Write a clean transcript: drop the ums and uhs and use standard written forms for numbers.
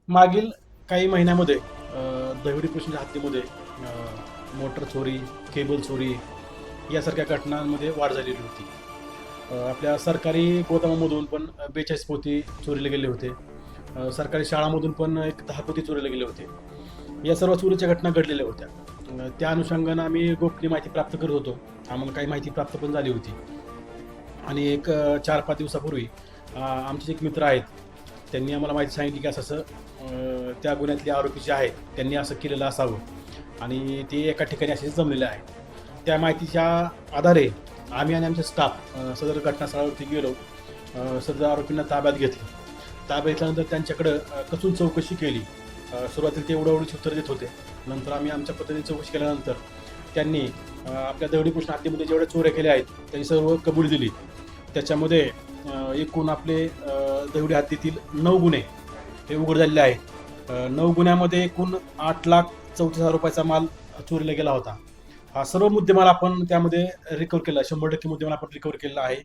मागील काही महिन्यामध्ये दहिवडी पोलिसांच्या हद्दीमध्ये मोटर चोरी, केबल चोरी यासारख्या घटनांमध्ये वाढ झालेली होती. आपल्या सरकारी गोदामामधून पण 42 पोती चोरीला गेले होते. सरकारी शाळांमधून पण एक 10 पोती चोरीला गेले होते. या सर्व चोरीच्या घटना घडलेल्या होत्या. त्या अनुषंगानं आम्ही गोपनीय माहिती प्राप्त करत होतो. आम्हाला काही माहिती प्राप्त पण झाली होती. आणि एक 4-5 दिवसापूर्वी आमचे एक मित्र आहेत, त्यांनी आम्हाला माहिती सांगितली की असं-असं त्या गुन्ह्यातले आरोपी जे आहेत, त्यांनी असं केलेलं असावं आणि ते एका ठिकाणी असे जमलेले आहेत. त्या माहितीच्या आधारे आम्ही आणि आमचे स्टाफ सदर घटनास्थळावरती गेलो. सदर आरोपींना ताब्यात घेतलं. ताब्यात घेतल्यानंतर त्यांच्याकडं कसून चौकशी केली. सुरुवातीला ते उडवडीची उत्तर देत होते. नंतर आम्ही आमच्या पद्धतीने चौकशी केल्यानंतर त्यांनी आपल्या दहिवडी पोलीस हद्दीमध्ये जेवढ्या चोऱ्या केल्या आहेत, त्यांनी सर्व कबुली दिली. त्याच्यामध्ये एकूण आपले दहिवडी हद्दीतील 9 गुन्हे हे उघड झालेले आहेत. 9 गुन्ह्यामध्ये एकूण 8,34,000 रुपयाचा माल चोरीला गेला होता. हा सर्व मुद्देमाल आपण त्यामध्ये रिकव्हर केला. 100% मुद्देमाल आपण रिकव्हर केलेला आहे.